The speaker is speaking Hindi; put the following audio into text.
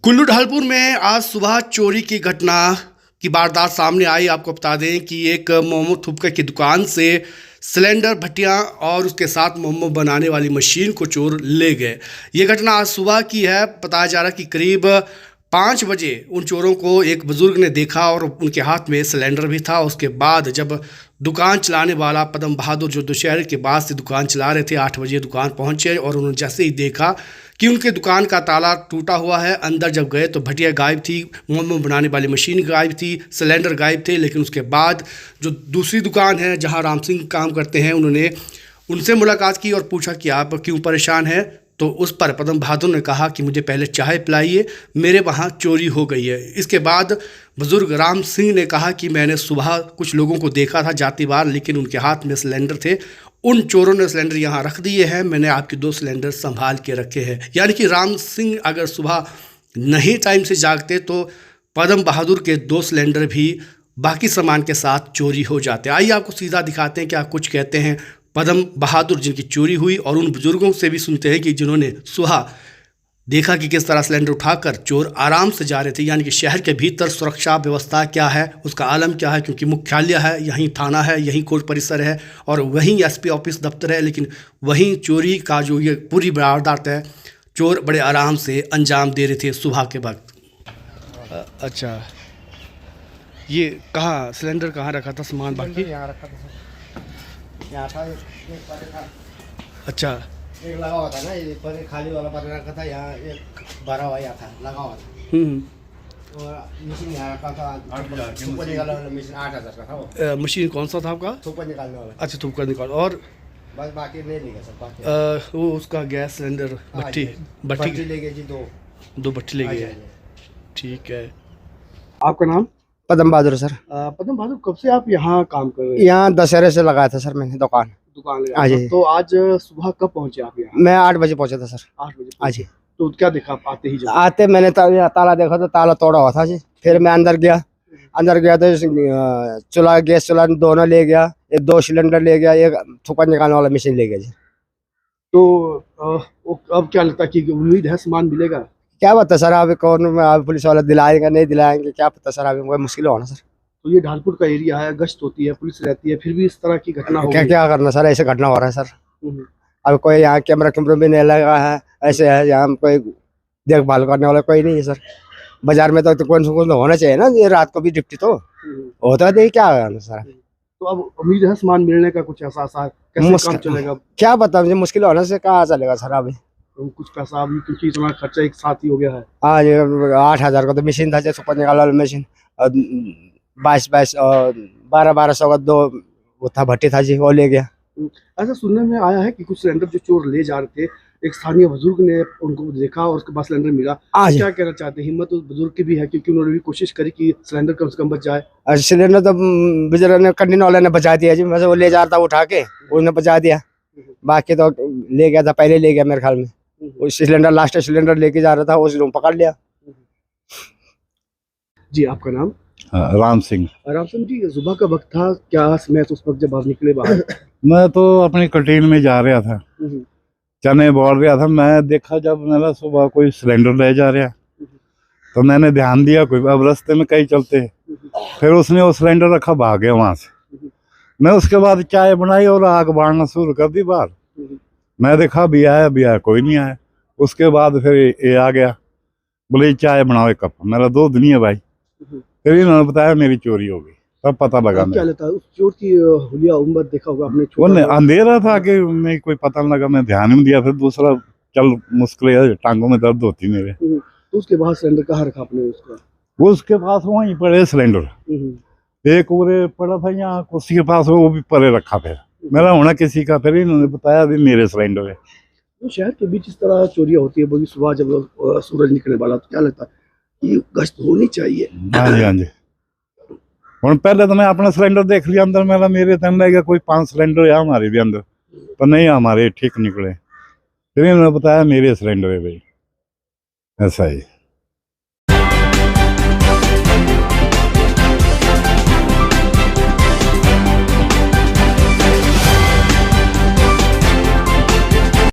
कुल्लू ढालपुर में आज सुबह चोरी की घटना की वारदात सामने आई। आपको बता दें कि एक मोमो थुपके की दुकान से सिलेंडर, भट्टियां और उसके साथ मोमो बनाने वाली मशीन को चोर ले गए। ये घटना आज सुबह की है। बताया जा रहा है कि करीब 5 बजे उन चोरों को एक बुजुर्ग ने देखा और उनके हाथ में सिलेंडर भी था। उसके बाद जब दुकान चलाने वाला पदम बहादुर जो दोशहरे के बाद से दुकान चला रहे थे, 8 बजे दुकान पहुंचे और उन्होंने जैसे ही देखा कि उनके दुकान का ताला टूटा हुआ है, अंदर जब गए तो भटिया गायब थी, मोमो बनाने वाली मशीन गायब थी, सिलेंडर गायब थे। लेकिन उसके बाद जो दूसरी दुकान है जहां राम सिंह काम करते हैं, उन्होंने उनसे मुलाकात की और पूछा कि आप क्यों परेशान हैं। तो उस पर पदम बहादुर ने कहा कि मुझे पहले चाय पिलाइए, मेरे वहाँ चोरी हो गई है। इसके बाद बुजुर्ग राम सिंह ने कहा कि मैंने सुबह कुछ लोगों को देखा था जाती बार, लेकिन उनके हाथ में सिलेंडर थे। उन चोरों ने सिलेंडर यहाँ रख दिए हैं, मैंने आपके 2 सिलेंडर संभाल के रखे हैं। यानी कि राम सिंह अगर सुबह नहीं टाइम से जागते तो पदम बहादुर के 2 सिलेंडर भी बाकी सामान के साथ चोरी हो जाते। आइए आपको सीधा दिखाते हैं क्या कुछ कहते हैं पदम बहादुर जिनकी चोरी हुई, और उन बुजुर्गों से भी सुनते हैं कि जिन्होंने सुबह देखा कि किस तरह सिलेंडर उठाकर चोर आराम से जा रहे थे। यानी कि शहर के भीतर सुरक्षा व्यवस्था क्या है, उसका आलम क्या है, क्योंकि मुख्यालय है, यहीं थाना है, यहीं कोर्ट परिसर है और वहीं एसपी ऑफिस दफ्तर है। लेकिन वहीं चोरी का जो ये पूरी वारदात है, चोर बड़े आराम से अंजाम दे रहे थे सुबह के वक्त। अच्छा, ये कहाँ सिलेंडर कहाँ रखा था, सामान बाकी यहाँ रखा था सर, यहाँ था एक पर था। अच्छा, एक लगा हुआ था ना, ये पर खाली वाला पर रखा था, यहाँ एक भरा हुआ यहाँ था, लगा हुआ था। और मशीन यहाँ रखा था, थूक निकालने वाला मशीन 8000 का था वो। मशीन कौन सा था आपका? थूक निकालने वाला। अच्छा, थूक निकाल। और बस बाकी नहीं ले गया सर, बाकी वो उसका गैस सिलेंडर भट्टी ले गए जी, 2 भट्टी ले गए। ठीक है, आपका नाम? पदम बहादुर सर। पदम बहादुर, कब से आप यहाँ काम कर रहे हैं? यहाँ दशहरे से लगाया था सर मैंने दुकान लगाया था। तो आज सुबह कब पहुँचे आप यहाँ? मैं 8 बजे पहुँचा था सर। 8 बजे? हाँ जी। तो क्या देखा आप आते ही? आते मैंने ताला देखा तो ताला तोड़ा हुआ था जी। फिर मैं अंदर गया तो चूल्हा, गैस चूल्हा दोनों ले गया, 2 सिलेंडर ले गया, एक थूका निकालने वाला मशीन ले गया जी। तो अब क्या लगता है कि उम्मीद है सामान मिलेगा? क्या पता सर, अभी कौन पुलिस वाला दिलाएंगे नहीं दिलाएंगे, क्या पता सर, अभी मुश्किल होना सर। तो ये ढालपुर का एरिया है, गश्त होती है, पुलिस रहती है, फिर भी इस तरह की घटना हो गई। क्या करना सर, ऐसे घटना हो रहा है सर। अब कोई यहाँ कैमरा भी नहीं लगा है, ऐसे है यहाँ कोई देखभाल करने वाला कोई नहीं है सर। बाजार में तो कौन होना चाहिए ना, ये रात को भी डिप्टी तो होता है, क्या करना सर। तो अब उम्मीद है सामान मिलने का, कुछ ऐसा कैसे काम चलेगा? क्या पता, मुझे मुश्किल होने से कहाँ चलेगा सर अभी। तो कुछ पैसा अभी, क्योंकि इतना खर्चा एक साथ ही हो गया है। हाँ जी, 8000 का तो मशीन था, सुपर निकाल वाला मशीन, 22 और 1200 का 2 वो था भट्टी था जी, वो ले गया। ऐसा सुनने में आया है कि कुछ सिलेंडर जो चोर ले जा रहे थे, एक स्थानीय बुजुर्ग ने उनको देखा और उसके बाद सिलेंडर मिला। क्या कहना चाहते हैं? हिम्मत उस बुजुर्ग की भी है, क्योंकि उन्होंने भी कोशिश करी कि सिलेंडर कम से कम बच जाए। सिलेंडर तो बुजुर्ग ने, कंटीन वाले ने बचा दिया जी, वैसे वो ले जा रहा था उठा के, उसने बचा दिया। बाकी तो ले गया था, पहले ले गया मेरे ख्याल में। वो सिलेंडर, लास्ट सिलेंडर लेके जा रहा था, उस रूम पकड़ लिया जी। आपका नाम? राम सिंह। राम सिंह जी, सुबह का वक्त था, क्या मैं उस वक्त जब आप निकले बाहर? मैं तो अपनी कैंटीन में जा रहा था, चने बोल रहा था। मैं देखा जब मेरा सुबह कोई सिलेंडर ले जा रहा, तो मैंने ध्यान दिया कोई, अब रास्ते में कहीं चलते, फिर उसने वो सिलेंडर रखा, भाग गया वहां से। मैं उसके बाद चाय बनाई और आग बाढ़ना शुरू कर दी बाहर। मैं देखा भी आया, कोई नहीं आया। उसके बाद फिर ये आ गया, बोले चाय बनाओ 1 कप। मेरा 2 दिन है भाई। फिर इन्होंने बताया मेरी चोरी हो गई, तब पता लगा। क्या लगता है उस चोर की हुलिया उम्र देखा होगा आपने? वो अंधेरा था कि नहीं कोई पता नहीं लगा, मैं ध्यान नहीं दिया। फिर दूसरा चल मुश्किल है, टांगों में दर्द होती मेरे। तो उसके बाद सिलेंडर कहाँ रखा आपने उसका? वो उसके पास वहीं पड़े सिलेंडर, एक उरे पड़ा था यहाँ कुर्सी के पास, वो भी परे रखा। फिर मेरा होना किसी का, फिर इन्होंने बताया अभी मेरे सिलेंडर है। तो शहर के बीच इस तरह चोरियां होती है, वो सुबह जब सूरज निकलने वाला, तो क्या लगता है कि गश्त होनी चाहिए? हाँ जी, हाँ जी। और पहले तो मैं अपना सिलेंडर देख लिया अंदर, मेरे तन रहेगा कोई 5 सिलेंडर है हमारे भी अंदर, तो नहीं हमारे ठीक निकले। फिर इन्होंने बताया मेरे सिलेंडर है भाई, ऐसा ही।